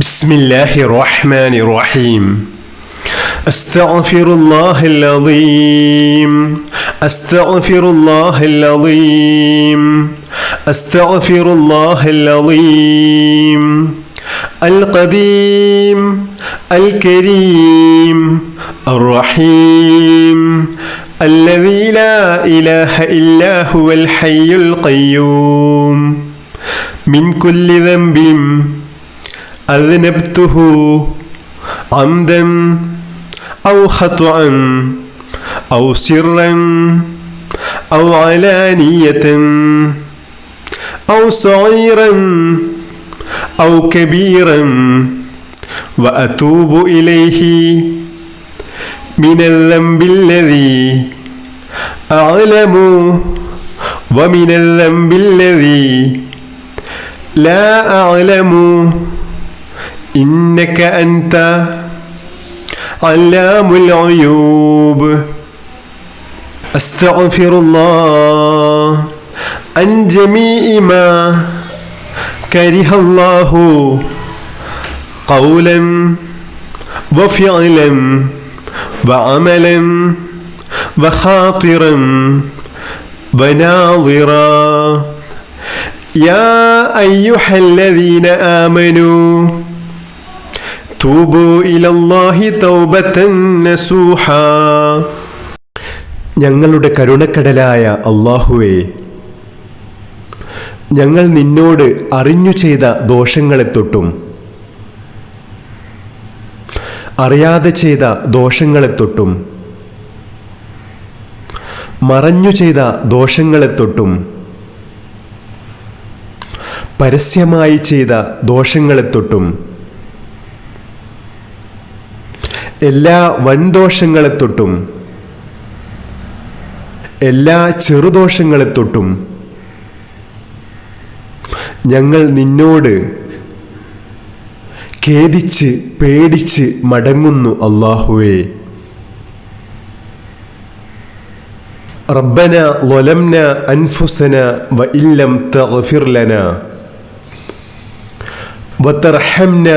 ബിസ്മില്ലാഹിർ റഹ്മാനിർ റഹീം. അസ്തഗ്ഫിറുല്ലാഹൽ അളീം, അസ്തഗ്ഫിറുല്ലാഹൽ അളീം, അസ്തഗ്ഫിറുല്ലാഹൽ അളീം. അൽ ഖദീം അൽ കരീം അർ റഹീം الذي لا إله إلا هو الحي القيوم من كل ذنب أذنبته عمدا أو خطأ أو سرا أو علانية أو صغيرا أو كبيرا وأتوب إليه من الذنب الذي أعلم ومن الذنب الذي لا أعلم إنك أنت علام الغيوب. أستغفر الله عن جميع ما كره الله قولا وفعلا وعملا وخاطرا وناظرا. يا أيها الذين آمنوا توبوا إلى الله توبة نصوحا. ഞങ്ങളുടെ കരുണക്കടലായ അല്ലാഹുവേ, ഞങ്ങൾ നിന്നോട് അറിഞ്ഞു ചെയ്ത ദോഷങ്ങളെ തൊട്ടും അറിയാതെ ചെയ്ത ദോഷങ്ങളെ തൊട്ടും മറഞ്ഞു ചെയ്ത ദോഷങ്ങളെ തൊട്ടും പരസ്യമായി ചെയ്ത ദോഷങ്ങളെ തൊട്ടും എല്ലാ വൻദോഷങ്ങളെ തൊട്ടും എല്ലാ ചെറുദോഷങ്ങളെ തൊട്ടും ഞങ്ങൾ നിന്നോട് ഖേദിച്ച് പേടിച്ച് മടങ്ങുന്നു അല്ലാഹുവേ. റബ്ബന ളലംന അൻഫുസന വഇൻ ലം തഗ്ഫിർ ലനാ വതർഹംന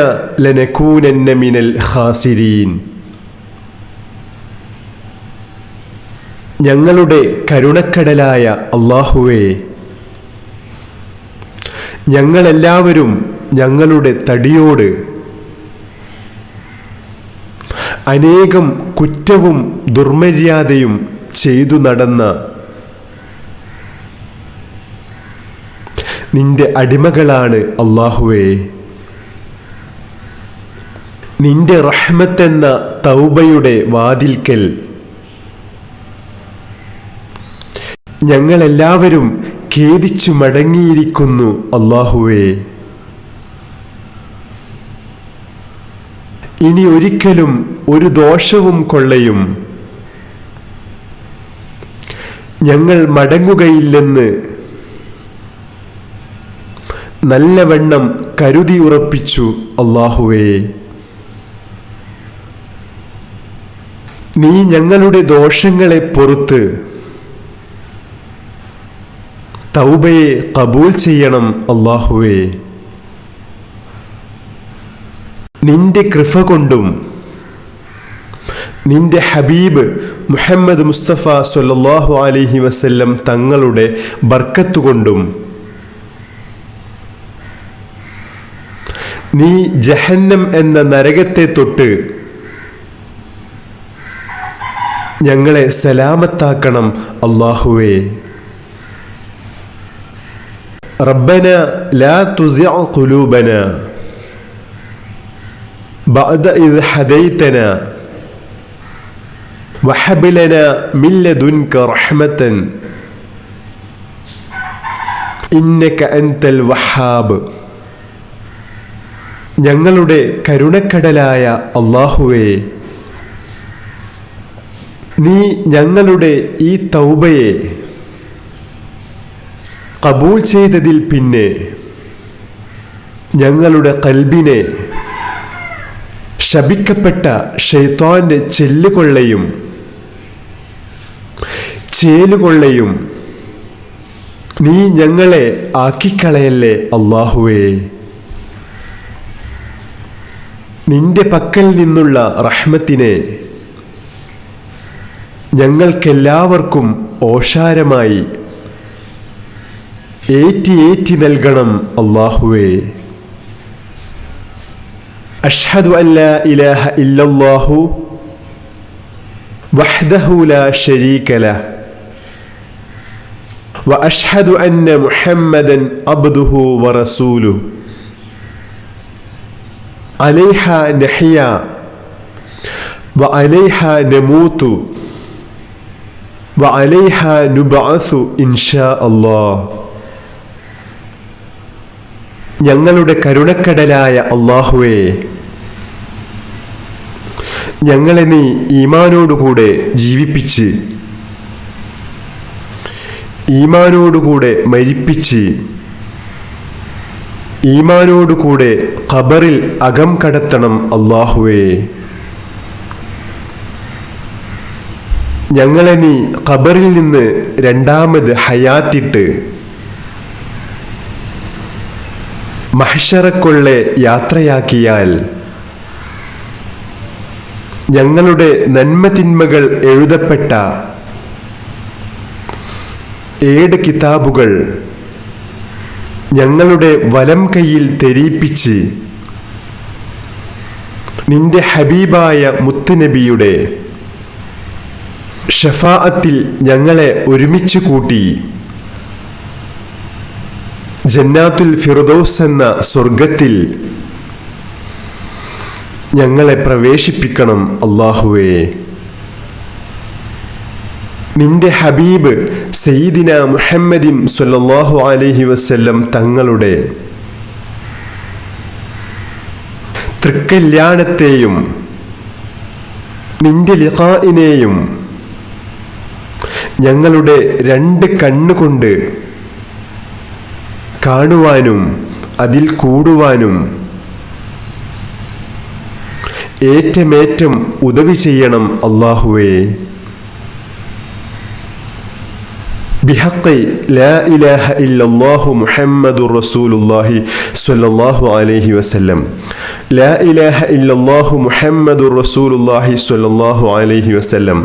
ലനകൂനന്ന മിനൽ ഖാസിരീൻ. ഞങ്ങളുടെ കരുണക്കടലായ അല്ലാഹുവേ, ഞങ്ങളെല്ലാവരും ഞങ്ങളുടെ തടിയോട് അനേകം കുറ്റവും ദുർമര്യാദയും ചെയ്തു നടന്ന നിന്റെ അടിമകളാണ് അല്ലാഹുവേ. നിന്റെ റഹ്മത്തെന്ന തൗബയുടെ വാതിൽക്കൽ ഞങ്ങളെല്ലാവരും ഖേദിച്ചു മടങ്ങിയിരിക്കുന്നു അല്ലാഹുവേ. ഇനി ഒരിക്കലും ഒരു ദോഷവും കൊള്ളയും ഞങ്ങൾ മടങ്ങുകയില്ലെന്ന് നല്ലവണ്ണം കരുതി ഉറപ്പിച്ചു അല്ലാഹുവേ. നീ ഞങ്ങളുടെ ദോഷങ്ങളെ പൊറുത്ത് തൗബയെ ഖബൂൽ ചെയ്യണം അല്ലാഹുവേ. നിന്റെ കൃപ കൊണ്ടും നിന്റെ ഹബീബ് മുഹമ്മദ് മുസ്തഫ സ്വല്ലല്ലാഹു അലൈഹി വസല്ലം തങ്ങളുടെ ബർക്കത്ത് കൊണ്ടും നീ ജഹന്നം എന്ന നരകത്തെ തൊട്ട് ഞങ്ങളെ സലാമത്താക്കണം അല്ലാഹുവേ. റബ്ബന ലാ തുസിഅ ഖുലൂബന ബഅദ ഇദ് ഹദൈതനാ വഹബ് ലനാ മിൻ ലദുൻക റഹ്മതൻ ഇന്നക അൻതൽ വഹാബ്. ഞങ്ങളുടെ കരുണക്കടലായ അല്ലാഹുവേ, നീ ഞങ്ങളുടെ ഈ തൗബയെ ഖബൂൽ ചെയ്തതിൽ പിന്നെ ഞങ്ങളുടെ ഖൽബിനെ ശപിക്കപ്പെട്ട ശൈത്വാന്റെ ചെല്ലുകൊള്ളയും ചേലുകൊള്ളയും നീ ഞങ്ങളെ ആക്കിക്കളയല്ലേ അല്ലാഹുവേ. നിന്റെ പക്കൽ നിന്നുള്ള റഹ്മത്തിനെ ഞങ്ങൾക്കെല്ലാവർക്കും ഓഷാരമായി ഏറ്റി നൽകണം അല്ലാഹുവേ. അഷ്ഹദു അൻ ലാ ഇലാഹ ഇല്ലല്ലാഹു വഹ്ദഹു ലാ ശരീക ലഹ് വഅഷ്ഹദു അന്ന മുഹമ്മദൻ അബ്ദുഹു വറസൂലുഹു അലൈഹാ നഹ്യാ വഅലൈഹാ നമൂതു വഅലൈഹാ നുബ്അസു ഇൻഷാ അല്ലാഹ്. ഞങ്ങളുടെ കരുണക്കടലായ അല്ലാഹുവേ, ഞങ്ങളെ നീ ഈമാനോടുകൂടെ ജീവിപ്പിച്ച് ഈമാനോടുകൂടെ മരിപ്പിച്ച് ഈമാനോടുകൂടെ ഖബറിൽ അകം കടത്തണം അല്ലാഹുവേ. ഞങ്ങളെ നീ ഖബറിൽ നിന്ന് രണ്ടാമത് ഹയാത്തിട്ട് മഹ്ശറക്കുള്ളെ യാത്രയാക്കിയാൽ ഞങ്ങളുടെ നന്മതിന്മകൾ എഴുതപ്പെട്ട 7 കിതാബുകൾ ഞങ്ങളുടെ വലം കൈയിൽ തെരീപ്പിച്ച് നിന്റെ ഹബീബായ മുത്തുനബിയുടെ ഷഫാഅത്തിൽ ഞങ്ങളെ ഒരുമിച്ച് കൂട്ടി ജന്നാത്തുൽ ഫിർദൗസ് എന്ന സ്വർഗത്തിൽ ഞങ്ങളെ പ്രവേശിപ്പിക്കണം അല്ലാഹുവേ. നിന്റെ ഹബീബ് സയ്യിദിന മുഹമ്മദിൻ സ്വല്ലല്ലാഹു അലൈഹി വസല്ലം തങ്ങളുടെ തൃക്കല്യാണത്തെയും നിന്റെ ലിഖാഇനെയും ഞങ്ങളുടെ 2 കണ്ണുകൊണ്ട് കാണുവാനും അതിൽ കൂടുവാനും ഏറ്റമേറ്റം ഉദവി ചെയ്യണം അല്ലാഹുവേ. ബിഹഖി ലാ ഇലാഹ ഇല്ലല്ലാഹു മുഹമ്മദുർ റസൂലുള്ളാഹി സ്വല്ലല്ലാഹു അലൈഹി വസല്ലം. ലാ ഇലാഹ ഇല്ലല്ലാഹു മുഹമ്മദുർ റസൂലുള്ളാഹി സ്വല്ലല്ലാഹു അലൈഹി വസല്ലം.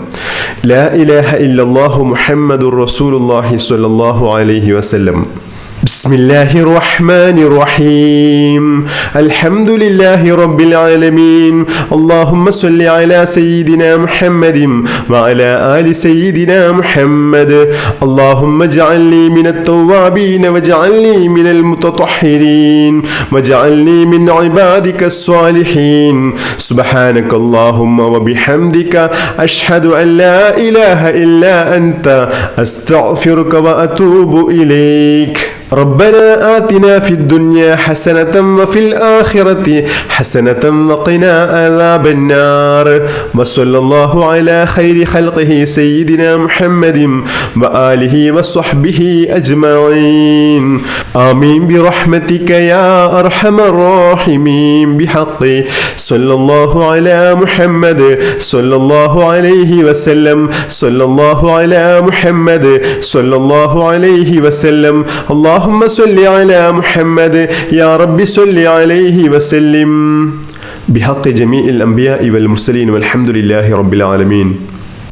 ലാ ഇലാഹ ഇല്ലല്ലാഹു മുഹമ്മദുർ റസൂലുള്ളാഹി സ്വല്ലല്ലാഹു അലൈഹി വസല്ലം. بسم الله الرحمن الرحيم. الحمد لله رب العالمين. اللهم صل على سيدنا محمد وعلى آل سيدنا محمد. اللهم اجعلني من التوابين واجعلني من المتطهرين واجعلني من عبادك الصالحين. سبحانك اللهم وبحمدك أشهد أن لا إله إلا أنت أستغفرك وأتوب إليك. ربنا آتنا في الدنيا حسنة وفي الآخرة حسنة وقنا عذاب النار. وصلى الله على خير خلقه سيدنا محمد وآله وصحبه أجمعين. آمين برحمتك يا أرحم الراحمين. بحق صلى الله على محمد صلى الله عليه وسلم. صلى الله على محمد صلى الله عليه وسلم. اللهم صل على محمد يا رب صل عليه وسلم بحق جميع الأنبياء والمرسلين والحمد لله رب العالمين.